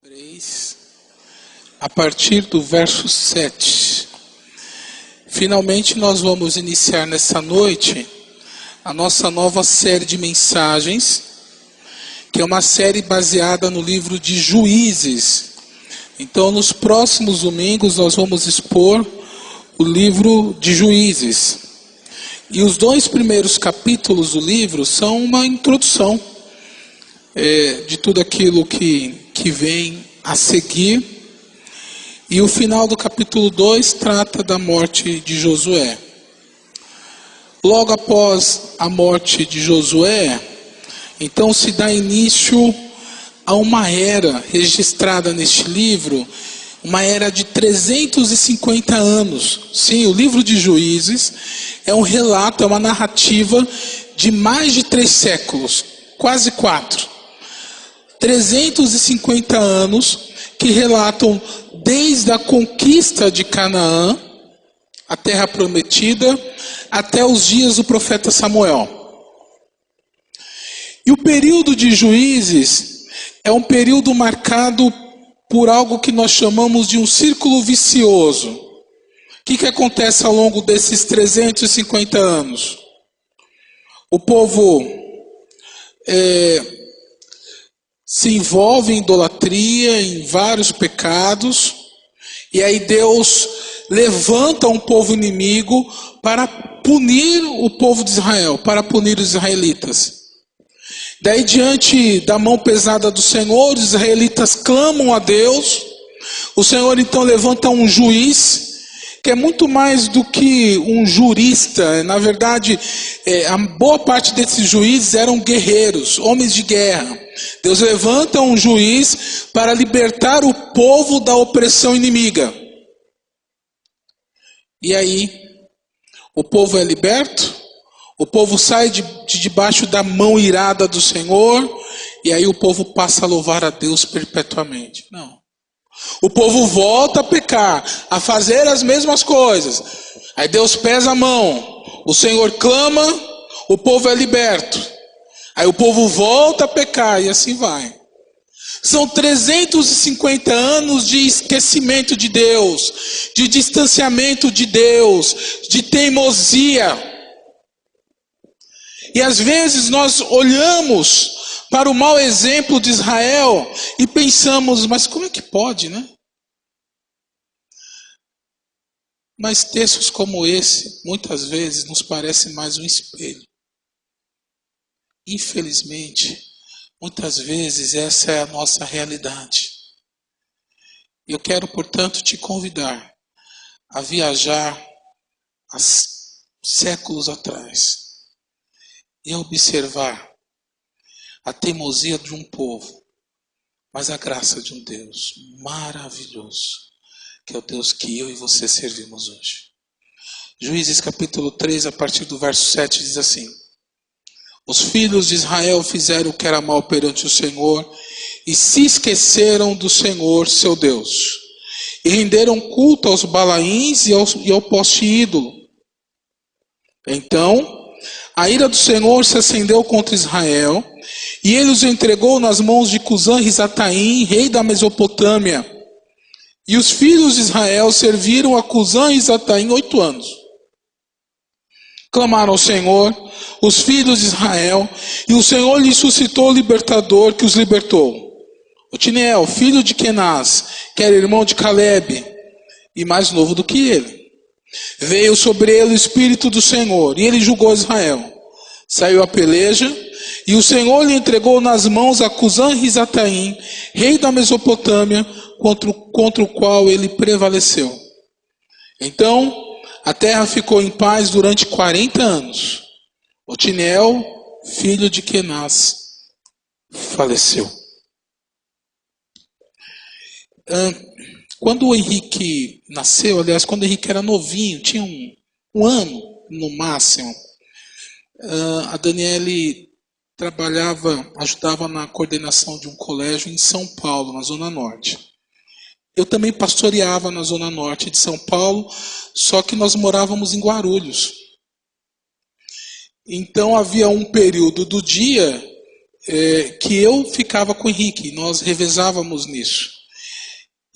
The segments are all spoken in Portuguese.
3, a partir do verso 7. Finalmente nós vamos iniciar nessa noite a nossa nova série de mensagens, que é uma série baseada no livro de Juízes. Então, nos próximos domingos nós vamos expor o livro de Juízes. E os 2 primeiros capítulos do livro são uma introdução de tudo aquilo que vem a seguir. E o final do capítulo 2 trata da morte de Josué. Logo após a morte de Josué, então se dá início a uma era registrada neste livro, uma era de 350 anos. Sim, o livro de Juízes é um relato, é uma narrativa de mais de 3 séculos, quase 4. 350 anos que relatam desde a conquista de Canaã, a terra prometida, até os dias do profeta Samuel. E o período de Juízes é um período marcado por algo que nós chamamos de um círculo vicioso. O que acontece ao longo desses 350 anos? O povo se envolve em idolatria, em vários pecados, e aí Deus levanta um povo inimigo para punir o povo de Israel, para punir os israelitas. Daí, diante da mão pesada do Senhor, os israelitas clamam a Deus. O Senhor então levanta um juiz, que é muito mais do que um jurista. Na verdade, a boa parte desses juízes eram guerreiros, homens de guerra. Deus levanta um juiz para libertar o povo da opressão inimiga. E aí, o povo é liberto, o povo sai de debaixo da mão irada do Senhor, e aí o povo passa a louvar a Deus perpetuamente. Não. O povo volta a pecar, a fazer as mesmas coisas. Aí Deus pesa a mão, o Senhor clama, o povo é liberto. Aí o povo volta a pecar e assim vai. São 350 anos de esquecimento de Deus, de distanciamento de Deus, de teimosia. E às vezes nós olhamos para o mau exemplo de Israel e pensamos, mas como é que pode, né? Mas textos como esse, muitas vezes, nos parecem mais um espelho. Infelizmente, muitas vezes essa é a nossa realidade. Eu quero, portanto, te convidar a viajar há séculos atrás e a observar a teimosia de um povo, mas a graça de um Deus maravilhoso, que é o Deus que eu e você servimos hoje. Juízes capítulo 3, a partir do verso 7, diz assim: os filhos de Israel fizeram o que era mal perante o Senhor e se esqueceram do Senhor, seu Deus, e renderam culto aos Balaíns e ao poste ídolo. Então a ira do Senhor se acendeu contra Israel, e ele os entregou nas mãos de Cusã-Risataim, rei da Mesopotâmia. E os filhos de Israel serviram a Cusã-Risataim 8 anos. Clamaram ao Senhor, os filhos de Israel, e o Senhor lhes suscitou o libertador que os libertou. Otiniel, filho de Kenaz, que era irmão de Calebe, e mais novo do que ele. Veio sobre ele o Espírito do Senhor, e ele julgou Israel. Saiu a peleja, e o Senhor lhe entregou nas mãos a Cusã-Risataim, rei da Mesopotâmia, contra o qual ele prevaleceu. Então a terra ficou em paz durante 40 anos. Otiniel, filho de Kenaz, faleceu. Quando o Henrique nasceu, aliás, quando o Henrique era novinho, tinha um ano no máximo, a Daniele ajudava na coordenação de um colégio em São Paulo, na Zona Norte. Eu também pastoreava na Zona Norte de São Paulo, só que nós morávamos em Guarulhos. Então havia um período do dia que eu ficava com o Henrique, nós revezávamos nisso.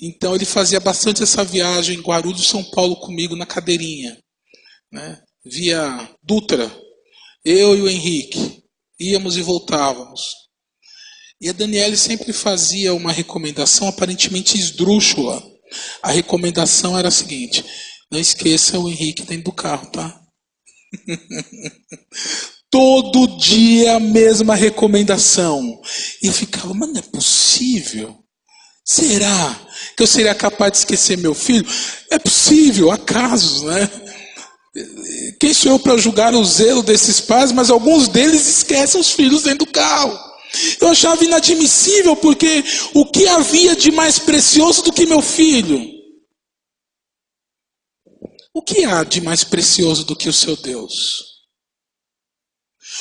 Então ele fazia bastante essa viagem Guarulhos, São Paulo comigo na cadeirinha, né? Via Dutra, eu e o Henrique, íamos e voltávamos. E a Daniele sempre fazia uma recomendação aparentemente esdrúxula. A recomendação era a seguinte: não esqueça o Henrique dentro do carro, tá? Todo dia a mesma recomendação. E eu ficava, mas não é possível. Será que eu seria capaz de esquecer meu filho? É possível, há casos, né? Quem sou eu para julgar o zelo desses pais, mas alguns deles esquecem os filhos dentro do carro. Eu achava inadmissível, porque o que havia de mais precioso do que meu filho? O que há de mais precioso do que o seu Deus?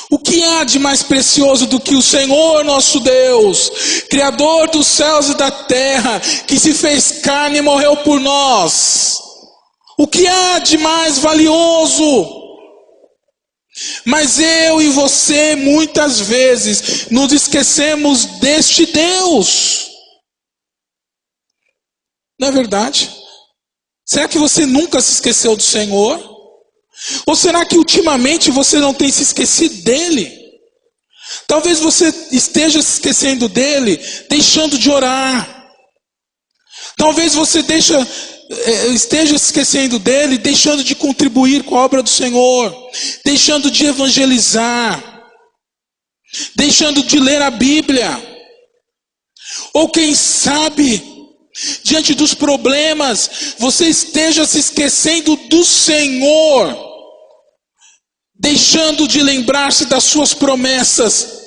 O que há de mais precioso do que o Senhor nosso Deus, Criador dos céus e da terra, que se fez carne e morreu por nós? O que há de mais valioso? Mas eu e você, muitas vezes, nos esquecemos deste Deus. Não é verdade? Será que você nunca se esqueceu do Senhor? Ou será que ultimamente você não tem se esquecido dele? Talvez você esteja se esquecendo dele, deixando de orar. Talvez você esteja se esquecendo dele, deixando de contribuir com a obra do Senhor, deixando de evangelizar, deixando de ler a Bíblia. Ou quem sabe, diante dos problemas, você esteja se esquecendo do Senhor, deixando de lembrar-se das suas promessas,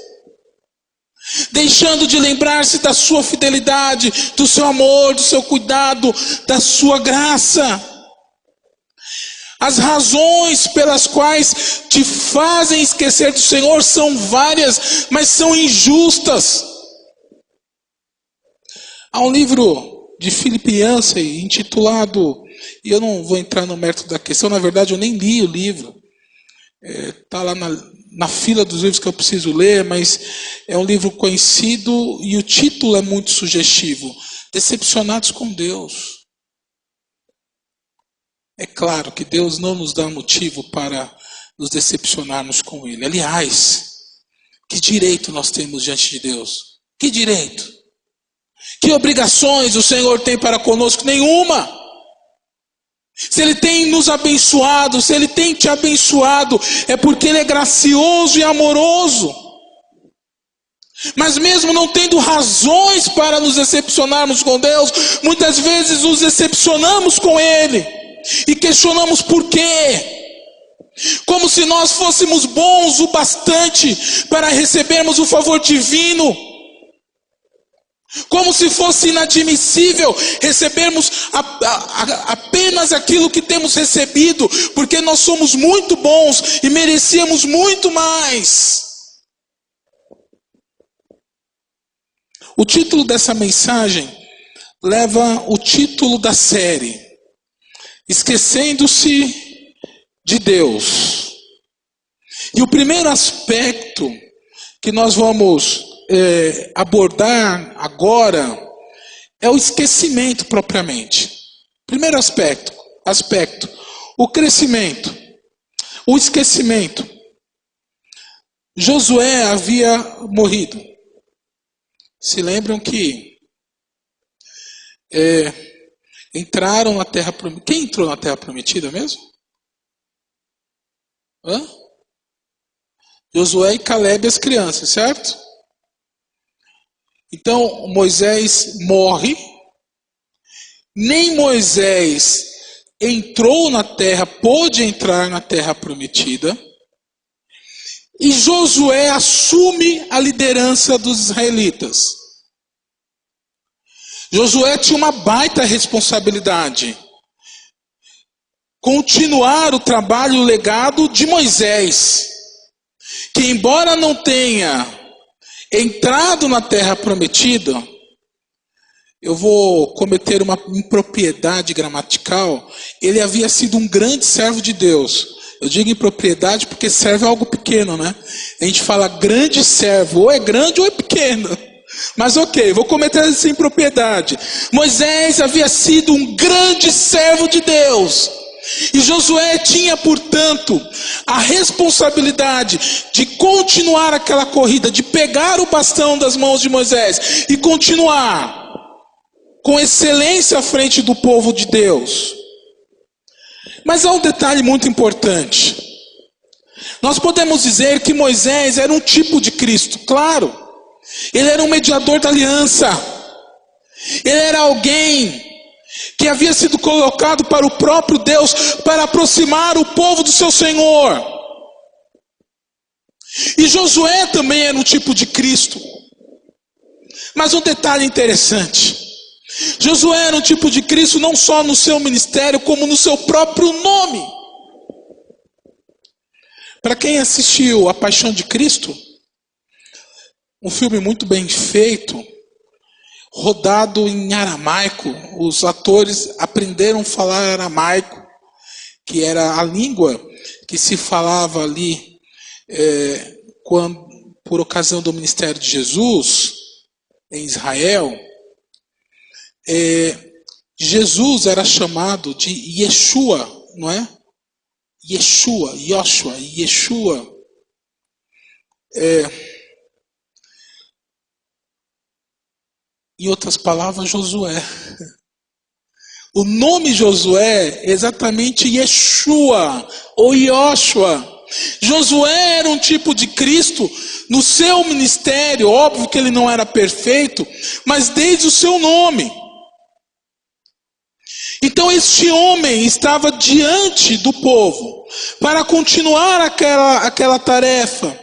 deixando de lembrar-se da sua fidelidade, do seu amor, do seu cuidado, da sua graça. As razões pelas quais te fazem esquecer do Senhor são várias, mas são injustas. Há um livro de Philip Yancey intitulado, e eu não vou entrar no mérito da questão, na verdade eu nem li o livro, está lá na fila dos livros que eu preciso ler, mas é um livro conhecido e o título é muito sugestivo: Decepcionados com Deus. É claro que Deus não nos dá motivo para nos decepcionarmos com Ele. Aliás, que direito nós temos diante de Deus? Que direito? Que obrigações o Senhor tem para conosco? Nenhuma. Se Ele tem nos abençoado, se Ele tem te abençoado, é porque Ele é gracioso e amoroso. Mas mesmo não tendo razões para nos decepcionarmos com Deus, muitas vezes nos decepcionamos com Ele e questionamos por quê. Como se nós fôssemos bons o bastante para recebermos o favor divino. Como se fosse inadmissível recebermos apenas aquilo que temos recebido, porque nós somos muito bons e merecíamos muito mais. O título dessa mensagem leva o título da série: Esquecendo-se de Deus. E o primeiro aspecto que nós vamos abordar agora é o esquecimento propriamente. Primeiro aspecto, o crescimento, o esquecimento. Josué havia morrido. Se lembram que entraram na terra prometida? Quem entrou na terra prometida mesmo? Josué e Calebe, as crianças, certo? Então Moisés morre, nem Moisés entrou na terra, pôde entrar na terra prometida, e Josué assume a liderança dos israelitas. Josué tinha uma baita responsabilidade: continuar o trabalho, o legado de Moisés, que embora não tenha entrado na terra prometida, eu vou cometer uma impropriedade gramatical, ele havia sido um grande servo de Deus, Eu digo em propriedade porque servo é algo pequeno, né? A gente fala grande servo, ou é grande ou é pequeno. Mas ok, vou comentar isso em propriedade. Moisés havia sido um grande servo de Deus. E Josué tinha, portanto, a responsabilidade de continuar aquela corrida, de pegar o bastão das mãos de Moisés e continuar com excelência à frente do povo de Deus. Mas há um detalhe muito importante. Nós podemos dizer que Moisés era um tipo de Cristo, claro. Ele era um mediador da aliança. Ele era alguém que havia sido colocado para o próprio Deus, para aproximar o povo do seu Senhor. E Josué também era um tipo de Cristo. Mas um detalhe interessante. Josué era um tipo de Cristo não só no seu ministério, como no seu próprio nome. Para quem assistiu A Paixão de Cristo, um filme muito bem feito, rodado em aramaico, os atores aprenderam a falar aramaico, que era a língua que se falava ali por ocasião do ministério de Jesus em Israel. Jesus era chamado de Yeshua, não é? Yeshua. Em outras palavras, Josué. O nome Josué é exatamente Yeshua ou Yoshua. Josué era um tipo de Cristo no seu ministério. Óbvio que ele não era perfeito, mas desde o seu nome. Então este homem estava diante do povo para continuar aquela tarefa.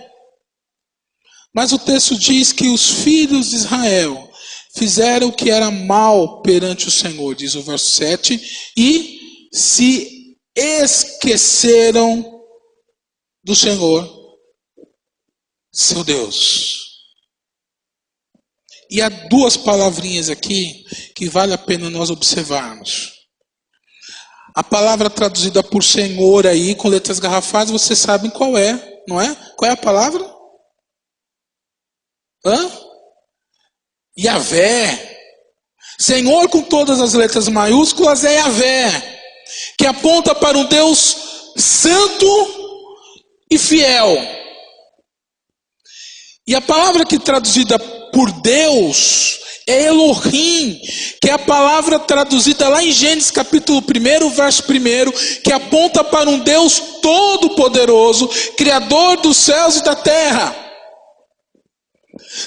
Mas o texto diz que os filhos de Israel fizeram o que era mal perante o Senhor, diz o verso 7, e se esqueceram do Senhor, seu Deus. E há duas palavrinhas aqui que vale a pena nós observarmos. A palavra traduzida por Senhor aí, com letras garrafais, vocês sabem qual é, não é? Qual é a palavra? Yahvé. Senhor com todas as letras maiúsculas é Yahvé, que aponta para um Deus santo e fiel. E a palavra que é traduzida por Deus é Elohim, que é a palavra traduzida lá em Gênesis capítulo 1, verso 1, que aponta para um Deus todo-poderoso, criador dos céus e da terra.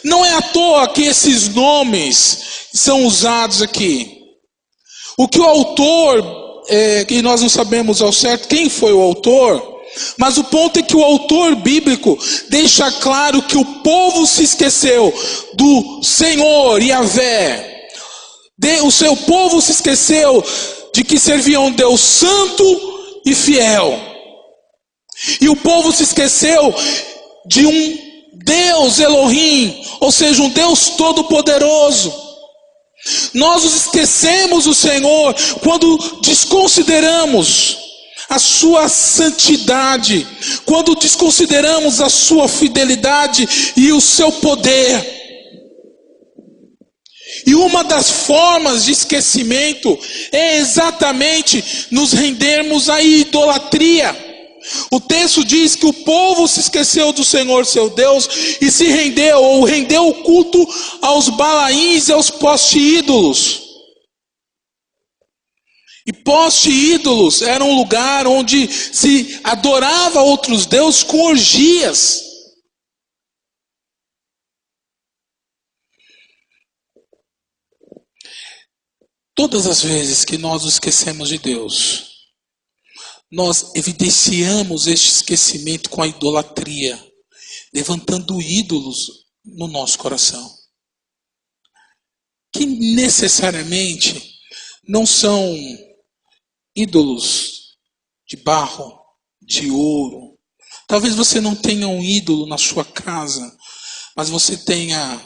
Não é à toa que esses nomes são usados aqui. O que o autor, que nós não sabemos ao certo quem foi o autor, mas o ponto é que o autor bíblico deixa claro que o povo se esqueceu do Senhor Yahvé. O seu povo se esqueceu de que servia um Deus santo e fiel. E o povo se esqueceu de um Deus Elohim, ou seja, um Deus todo-poderoso. Nós nos esquecemos do Senhor quando desconsideramos a sua santidade, quando desconsideramos a sua fidelidade e o seu poder. E uma das formas de esquecimento é exatamente nos rendermos à idolatria. O texto diz que o povo se esqueceu do Senhor seu Deus e se rendeu, ou rendeu o culto aos Balaíns e aos poste-ídolos. E poste-ídolos era um lugar onde se adorava outros deuses com orgias. Todas as vezes que nós nos esquecemos de Deus, nós evidenciamos este esquecimento com a idolatria, levantando ídolos no nosso coração, que necessariamente não são ídolos de barro, de ouro. Talvez você não tenha um ídolo na sua casa, mas você tenha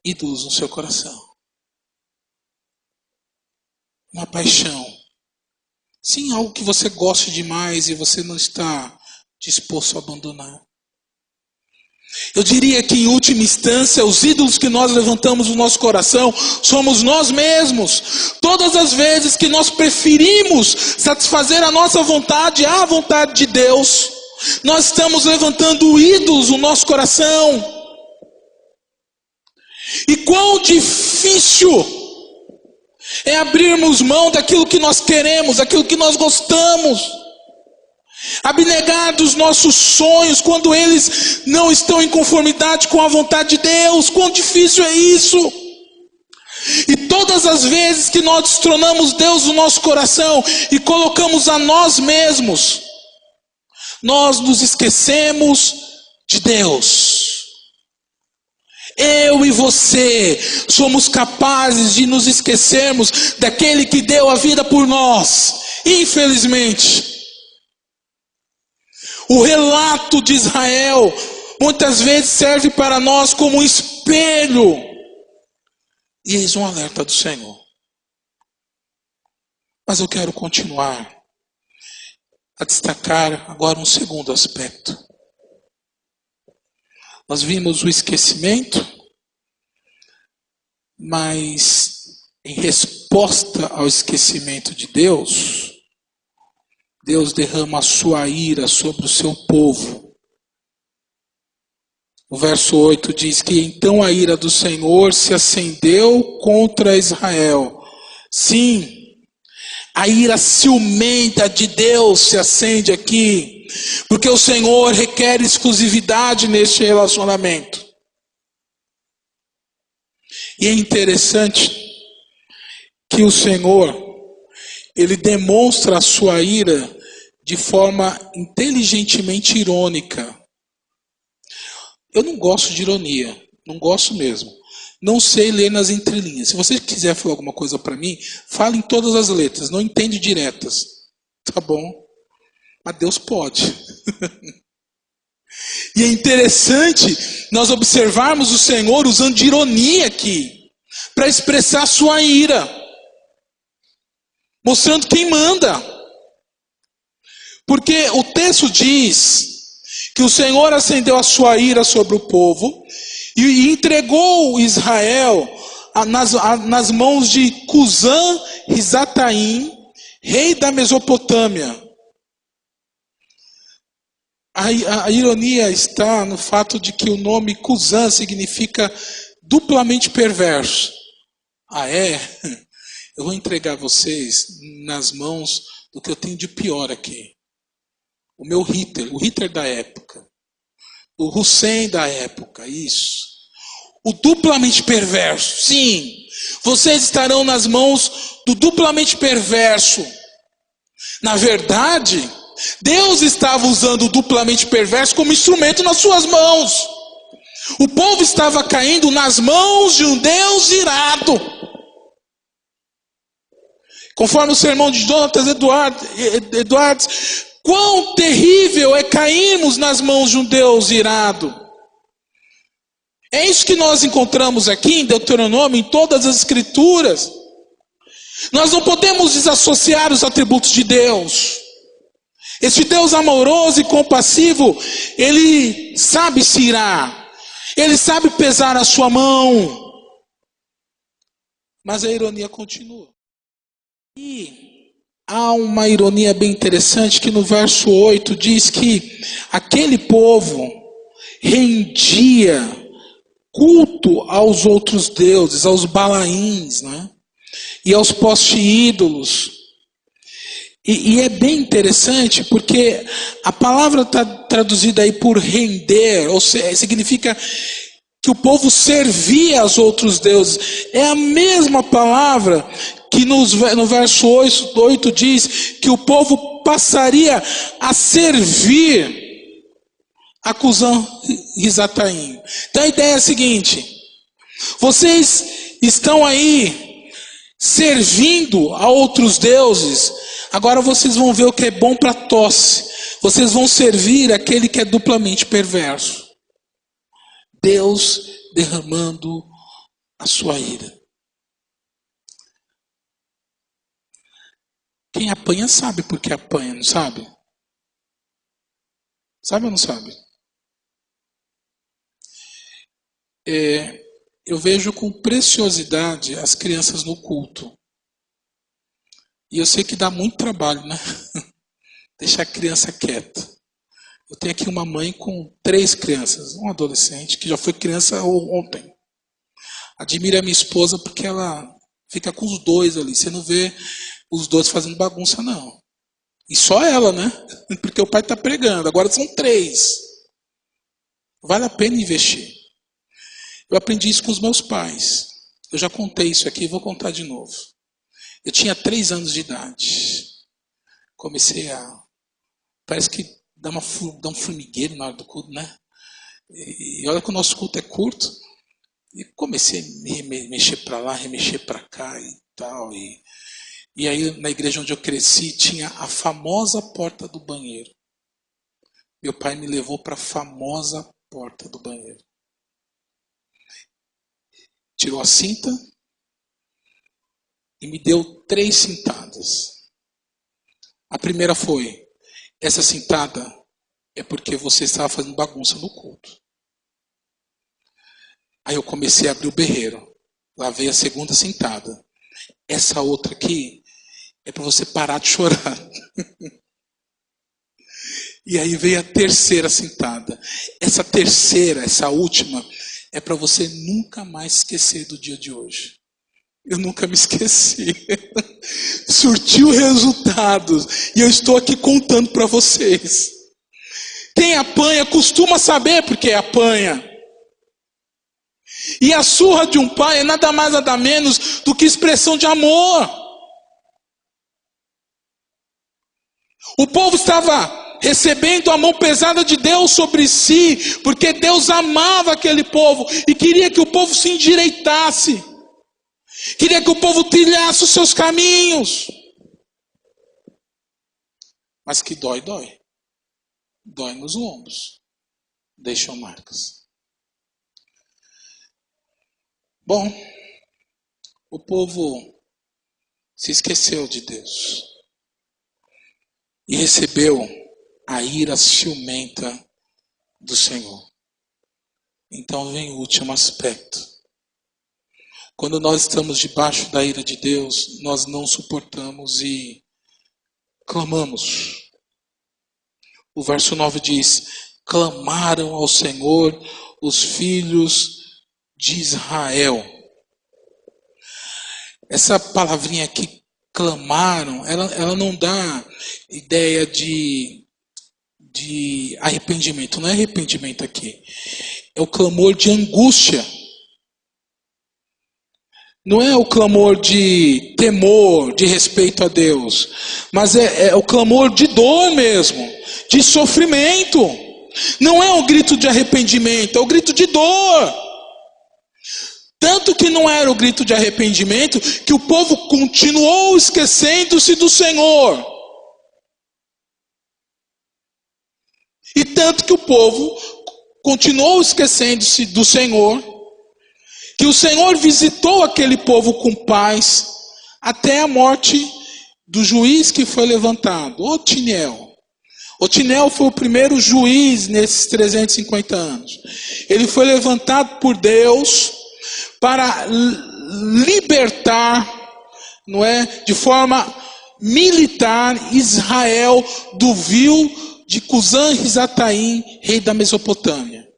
ídolos no seu coração. Uma paixão Sim, algo que você goste demais e você não está disposto a abandonar. Eu diria que, em última instância, os ídolos que nós levantamos no nosso coração somos nós mesmos. Todas as vezes que nós preferimos satisfazer a nossa vontade à vontade de Deus, nós estamos levantando ídolos no nosso coração. E quão difícil é abrirmos mão daquilo que nós queremos, daquilo que nós gostamos. Abnegar dos nossos sonhos quando eles não estão em conformidade com a vontade de Deus. Quão difícil é isso! E todas as vezes que nós destronamos Deus no nosso coração e colocamos a nós mesmos, nós nos esquecemos de Deus. Eu e você somos capazes de nos esquecermos daquele que deu a vida por nós. Infelizmente, o relato de Israel muitas vezes serve para nós como um espelho. E eis um alerta do Senhor. Mas eu quero continuar a destacar agora um segundo aspecto. Nós vimos o esquecimento, mas em resposta ao esquecimento de Deus, Deus derrama a sua ira sobre o seu povo. O verso 8 diz que então a ira do Senhor se acendeu contra Israel. Sim, a ira ciumenta de Deus se acende aqui, porque o Senhor requer exclusividade neste relacionamento. E é interessante que o Senhor, Ele demonstra a sua ira de forma inteligentemente irônica. Eu não gosto de ironia, não gosto mesmo. Não sei ler nas entrelinhas. Se você quiser falar alguma coisa para mim, fale em todas as letras, não entende diretas. Tá bom? Mas Deus pode. E é interessante nós observarmos o Senhor usando de ironia aqui, para expressar sua ira, mostrando quem manda. Porque o texto diz que o Senhor acendeu a sua ira sobre o povo e entregou Israel nas mãos de Cusã-Risataim, rei da Mesopotâmia. A ironia está no fato de que o nome Cusã significa duplamente perverso. Ah, é? Eu vou entregar vocês nas mãos do que eu tenho de pior aqui. O meu Hitler, o Hitler da época. O Hussein da época, isso. O duplamente perverso, sim. Vocês estarão nas mãos do duplamente perverso. Na verdade, Deus estava usando o duplamente perverso como instrumento nas suas mãos. O povo estava caindo nas mãos de um Deus irado. Conforme o sermão de Jonathan Edwards, quão terrível é cairmos nas mãos de um Deus irado. É isso que nós encontramos aqui em Deuteronômio, em todas as escrituras. Nós não podemos desassociar os atributos de Deus. Este Deus amoroso e compassivo, Ele sabe se irar. Ele sabe pesar a sua mão. Mas a ironia continua. E há uma ironia bem interessante que no verso 8 diz que aquele povo rendia culto aos outros deuses, aos Balaíns, né? E aos poste-ídolos. E é bem interessante porque a palavra está traduzida aí por render, ou seja, significa que o povo servia aos outros deuses. É a mesma palavra que no verso 8 diz que o povo passaria a servir a Cusã-Risataim. Então a ideia é a seguinte: vocês estão aí servindo a outros deuses, agora vocês vão ver o que é bom para tosse. Vocês vão servir aquele que é duplamente perverso. Deus derramando a sua ira. quem apanha sabe por que apanha, não sabe? Sabe ou não sabe? Eu vejo com preciosidade as crianças no culto. E eu sei que dá muito trabalho, né? Deixar a criança quieta. Eu tenho aqui uma mãe com 3 crianças, um adolescente que já foi criança ontem. Admira a minha esposa porque ela fica com os 2 ali. Você não vê os 2 fazendo bagunça, não. E só ela, né? Porque o pai está pregando. Agora são 3. Vale a pena investir. Eu aprendi isso com os meus pais. Eu já contei isso aqui e vou contar de novo. Eu tinha 3 anos de idade. Comecei a... Parece que dá um formigueiro na hora do culto, né? E olha que o nosso culto é curto. E comecei a mexer para lá, remexer para cá e tal. E aí, na igreja onde eu cresci, tinha a famosa porta do banheiro. Meu pai me levou para a famosa porta do banheiro. Tirou a cinta e me deu 3 cintadas. A primeira foi: essa cintada é porque você estava fazendo bagunça no culto. Aí eu comecei a abrir o berreiro. Lá veio a segunda cintada. Essa outra aqui é para você parar de chorar. E aí veio a terceira cintada. Essa terceira, essa última, é para você nunca mais esquecer do dia de hoje. Eu nunca me esqueci. Surtiu resultados. E eu estou aqui contando para vocês. Quem apanha costuma saber porque apanha. E a surra de um pai é nada mais nada menos do que expressão de amor. O povo estava recebendo a mão pesada de Deus sobre si, porque Deus amava aquele povo e queria que o povo se endireitasse. Queria que o povo trilhasse os seus caminhos. Mas que dói, dói. Dói nos lombos. Deixam marcas. Bom, o povo se esqueceu de Deus e recebeu a ira ciumenta do Senhor. Então vem o último aspecto. Quando nós estamos debaixo da ira de Deus, nós não suportamos e clamamos. O verso 9 diz: clamaram ao Senhor os filhos de Israel. Essa palavrinha aqui, clamaram, ela não dá ideia de arrependimento. Não é arrependimento aqui. É o clamor de angústia. Não é o clamor de temor, de respeito a Deus. Mas é o clamor de dor mesmo. De sofrimento. Não é o grito de arrependimento, é o grito de dor. Tanto que não era o grito de arrependimento, que o povo continuou esquecendo-se do Senhor. E tanto que o povo continuou esquecendo-se do Senhor, que o Senhor visitou aquele povo com paz, até a morte do juiz que foi levantado, Otiniel. Otiniel foi o primeiro juiz nesses 350 anos. Ele foi levantado por Deus para libertar, não é, de forma militar, Israel do vil de Cusã-Risataim, rei da Mesopotâmia.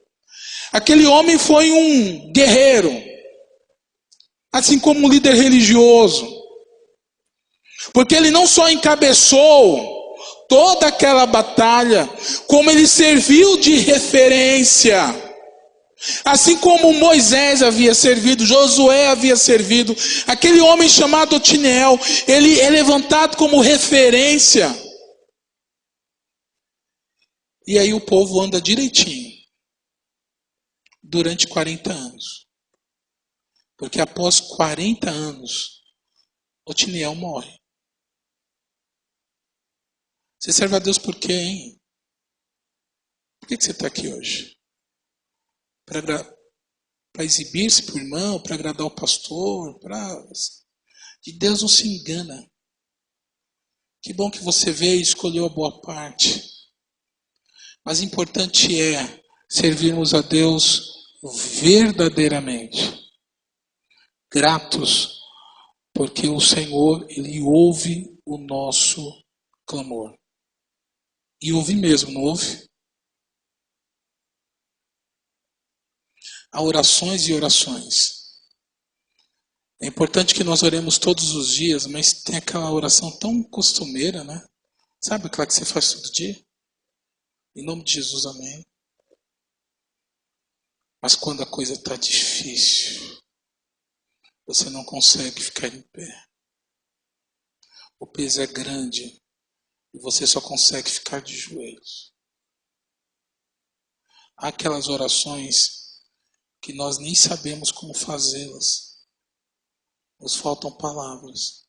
Aquele homem foi um guerreiro, assim como um líder religioso, porque ele não só encabeçou toda aquela batalha, como ele serviu de referência. Assim como Moisés havia servido, Josué havia servido, aquele homem chamado Otiniel, ele é levantado como referência. E aí o povo anda direitinho, durante 40 anos. Porque após 40 anos, Otiniel morre. Você serve a Deus por quê, hein? Por que você está aqui hoje? Para exibir-se para o irmão, para agradar o pastor, de Deus não se engana. Que bom que você veio e escolheu a boa parte. Mas importante é servirmos a Deus verdadeiramente, gratos, porque o Senhor, Ele ouve o nosso clamor. E ouve mesmo, não ouve? Há orações e orações. É importante que nós oremos todos os dias, mas tem aquela oração tão costumeira, né? Sabe aquela que você faz todo dia? Em nome de Jesus, amém. Mas quando a coisa está difícil, você não consegue ficar em pé. O peso é grande e você só consegue ficar de joelhos. Há aquelas orações que nós nem sabemos como fazê-las. Nos faltam palavras.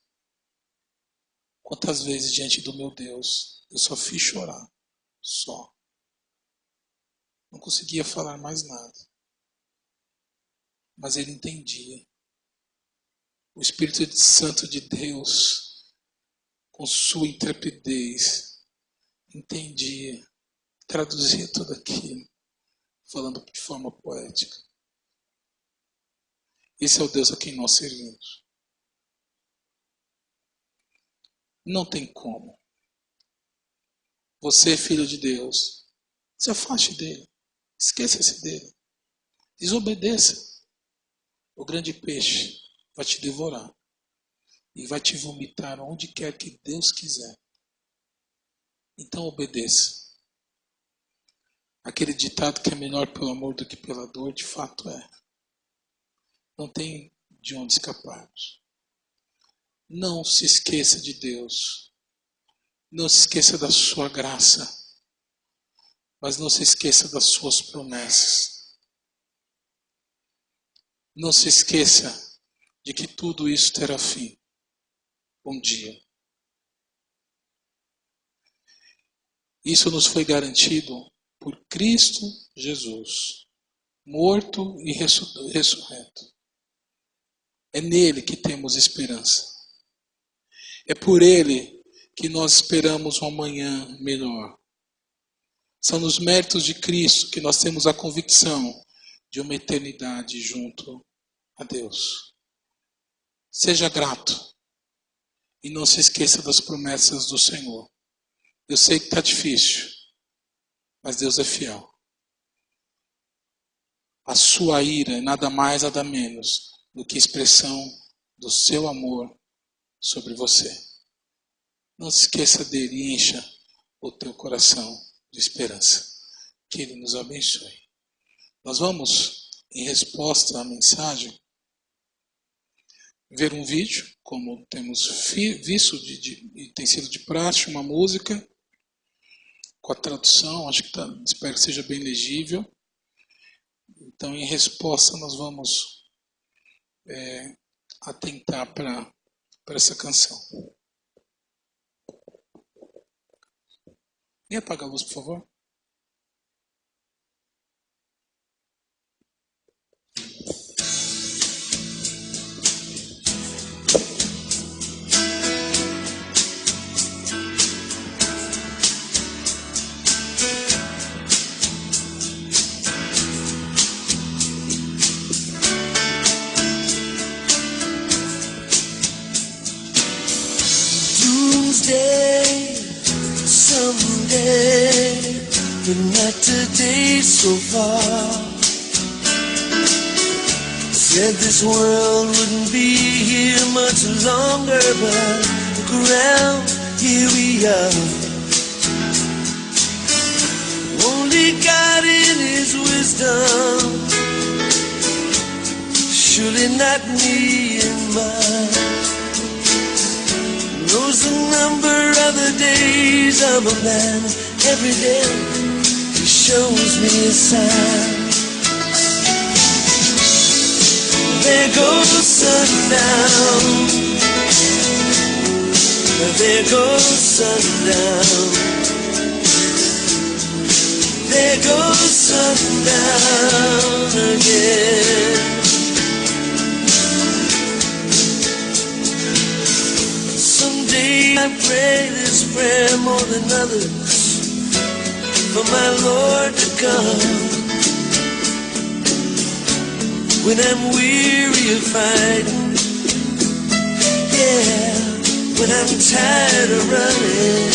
Quantas vezes diante do meu Deus eu só fiz chorar. Só. Não conseguia falar mais nada. Mas ele entendia. O Espírito Santo de Deus, com sua intrepidez, entendia, traduzia tudo aquilo, falando de forma poética. Esse é o Deus a quem nós servimos. Não tem como. Você é filho de Deus. Se afaste dele. Esqueça-se dele. Desobedeça. O grande peixe vai te devorar. E vai te vomitar onde quer que Deus quiser. Então obedeça. Aquele ditado que é melhor pelo amor do que pela dor, de fato é. Não tem de onde escaparmos. Não se esqueça de Deus. Não se esqueça da sua graça. Mas não se esqueça das suas promessas. Não se esqueça de que tudo isso terá fim. Um dia. Isso nos foi garantido por Cristo Jesus, morto e ressurreto. É nele que temos esperança. É por ele que nós esperamos um amanhã melhor. São nos méritos de Cristo que nós temos a convicção de uma eternidade junto a Deus. Seja grato e não se esqueça das promessas do Senhor. Eu sei que está difícil, mas Deus é fiel. A sua ira é nada mais, nada menos do que expressão do seu amor sobre você. Não se esqueça dele e encha o teu coração de esperança. Que ele nos abençoe. Nós vamos, em resposta à mensagem, ver um vídeo, como temos visto, e tem sido de praxe, uma música, com a tradução, espero que seja bem legível. Então, em resposta, nós vamos atentar para essa canção. E apaga a luz, por favor. Someday, but not today so far. Said this world wouldn't be here much longer, but look around, here we are. Only God in His wisdom, surely not me and mine. Knows the number of the days of a man. Every day He shows me a sign. There goes sundown. There goes sundown. There goes sundown again. Some days I pray this prayer more than others, for my Lord to come. When I'm weary of fighting, yeah, when I'm tired of running,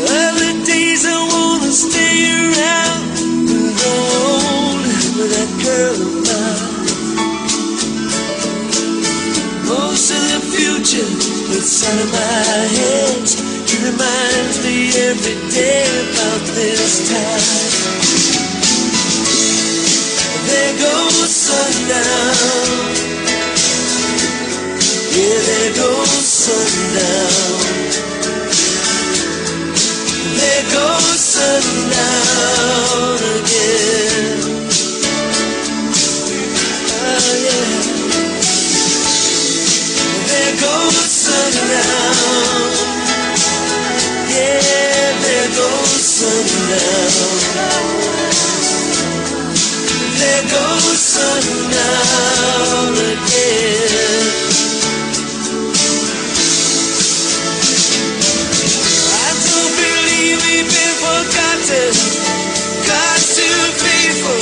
other days I wanna stay around and go on with that girl of mine. Most of the future inside of my head, it reminds me every day about this time. There goes sundown, yeah, there goes sundown. There goes sundown again. Oh yeah. There goes sundown. Yeah, there goes sundown. There goes sundown again. I don't believe we've been forgotten. God's too faithful,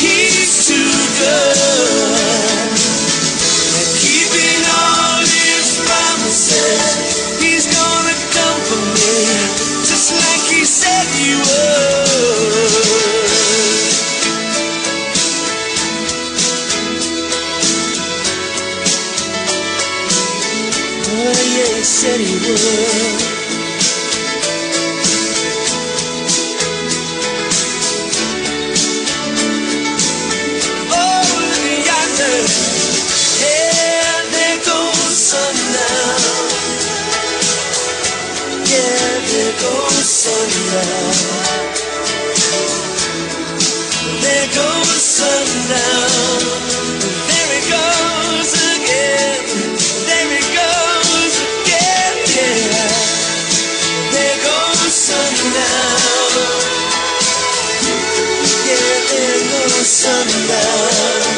He's too good. And keeping all His promises, He's gonna come for me, just like He said He would. Oh yeah, He said He would. There goes sundown. There goes sundown. There it goes again. There it goes again, yeah. There goes sundown. Yeah, there goes sundown.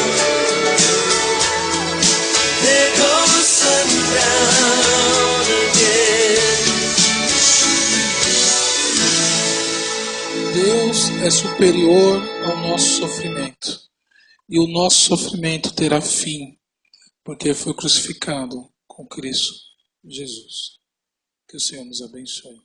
There goes sundown again. Deus é superior ao nosso sofrimento. E o nosso sofrimento terá fim, porque foi crucificado com Cristo Jesus. Que o Senhor nos abençoe.